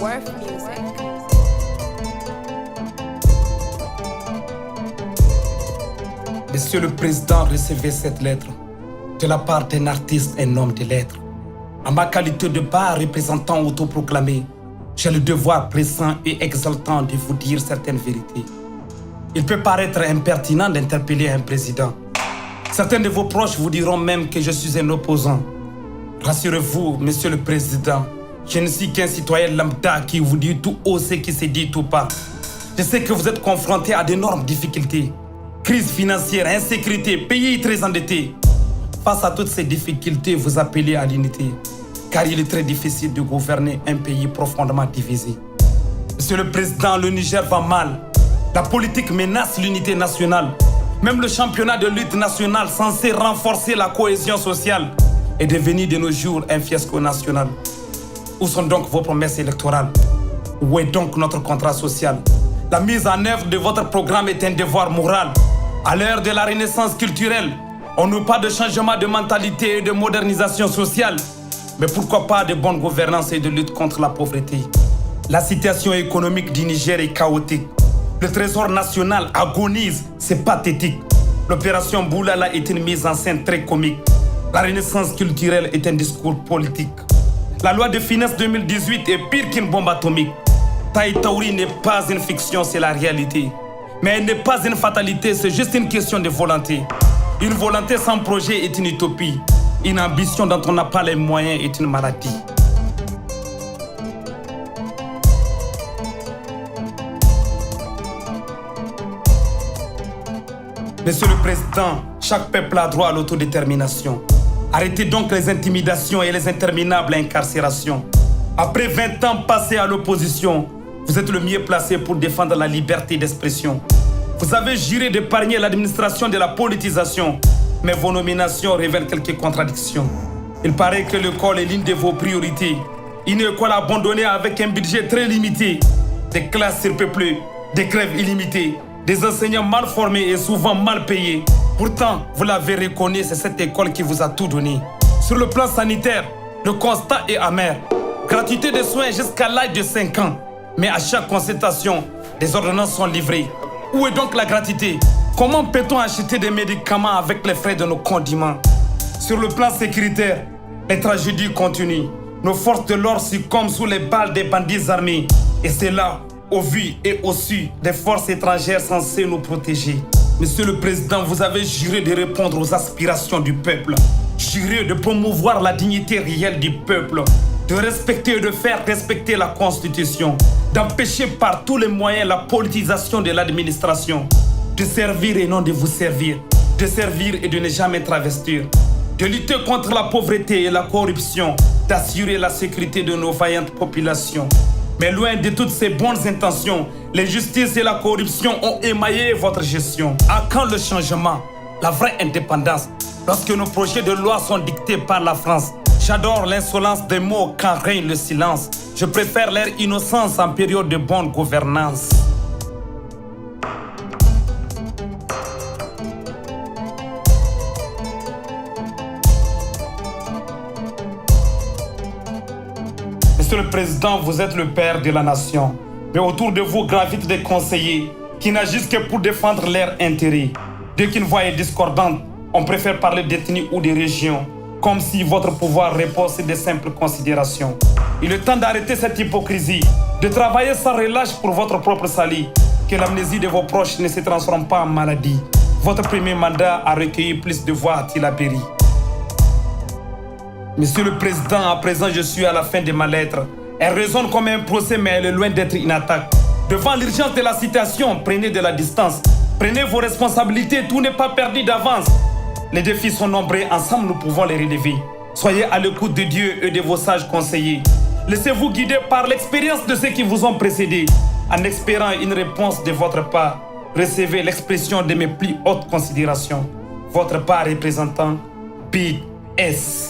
Worth Music. Monsieur le Président, recevez cette lettre de la part d'un artiste et un homme de lettres. En ma qualité de bas représentant autoproclamé, j'ai le devoir pressant et exaltant de vous dire certaines vérités. Il peut paraître impertinent d'interpeller un président. Certains de vos proches vous diront même que je suis un opposant. Rassurez-vous, Monsieur le Président, je ne suis qu'un citoyen lambda qui vous dit tout haut ce qui se dit tout bas. Je sais que vous êtes confronté à d'énormes difficultés. Crise financière, insécurité, pays très endetté. Face à toutes ces difficultés, vous appelez à l'unité. Car il est très difficile de gouverner un pays profondément divisé. Monsieur le Président, le Niger va mal. La politique menace l'unité nationale. Même le championnat de lutte nationale censé renforcer la cohésion sociale est devenu de nos jours un fiasco national. Où sont donc vos promesses électorales? Où est donc notre contrat social? La mise en œuvre de votre programme est un devoir moral. À l'heure de la renaissance culturelle, on nous parle de changement de mentalité et de modernisation sociale. Mais pourquoi pas de bonne gouvernance et de lutte contre la pauvreté? La situation économique du Niger est chaotique. Le trésor national agonise, c'est pathétique. L'opération Boulala est une mise en scène très comique. La renaissance culturelle est un discours politique. La loi de finances 2018 est pire qu'une bombe atomique. Taï Taouri n'est pas une fiction, c'est la réalité. Mais elle n'est pas une fatalité, c'est juste une question de volonté. Une volonté sans projet est une utopie. Une ambition dont on n'a pas les moyens est une maladie. Monsieur le Président, chaque peuple a droit à l'autodétermination. Arrêtez donc les intimidations et les interminables incarcérations. Après 20 ans passés à l'opposition, vous êtes le mieux placé pour défendre la liberté d'expression. Vous avez juré d'épargner l'administration de la politisation, mais vos nominations révèlent quelques contradictions. Il paraît que l'école est l'une de vos priorités. Une école abandonnée avec un budget très limité, des classes surpeuplées, des grèves illimitées, des enseignants mal formés et souvent mal payés. Pourtant, vous l'avez reconnu, c'est cette école qui vous a tout donné. Sur le plan sanitaire, le constat est amer. Gratuité de soins jusqu'à l'âge de 5 ans. Mais à chaque consultation, des ordonnances sont livrées. Où est donc la gratuité? Comment peut-on acheter des médicaments avec les frais de nos condiments? Sur le plan sécuritaire, les tragédies continuent. Nos forces de l'ordre succombent sous les balles des bandits armés. Et c'est là, au vu et au su des forces étrangères censées nous protéger. Monsieur le Président, vous avez juré de répondre aux aspirations du peuple. Juré de promouvoir la dignité réelle du peuple. De respecter et de faire respecter la Constitution. D'empêcher par tous les moyens la politisation de l'administration. De servir et non de vous servir. De servir et de ne jamais travestir. De lutter contre la pauvreté et la corruption. D'assurer la sécurité de nos vaillantes populations. Mais loin de toutes ces bonnes intentions, l'injustice et la corruption ont émaillé votre gestion. À quand le changement? La vraie indépendance? Lorsque nos projets de loi sont dictés par la France. J'adore l'insolence des mots quand règne le silence. Je préfère leur innocence en période de bonne gouvernance. Monsieur le Président, vous êtes le père de la nation. Mais autour de vous gravitent des conseillers qui n'agissent que pour défendre leurs intérêts. Dès qu'une voix est discordante, on préfère parler d'ethnie ou de région, comme si votre pouvoir repose sur de simples considérations. Il est temps d'arrêter cette hypocrisie, de travailler sans relâche pour votre propre salut. Que l'amnésie de vos proches ne se transforme pas en maladie. Votre premier mandat a recueilli plus de voix à Tillabéri. Monsieur le Président, à présent je suis à la fin de ma lettre. Elle résonne comme un procès, mais elle est loin d'être une attaque. Devant l'urgence de la situation, prenez de la distance. Prenez vos responsabilités, tout n'est pas perdu d'avance. Les défis sont nombreux, ensemble nous pouvons les relever. Soyez à l'écoute de Dieu et de vos sages conseillers. Laissez-vous guider par l'expérience de ceux qui vous ont précédés. En espérant une réponse de votre part, recevez l'expression de mes plus hautes considérations. Votre part représentant Big S.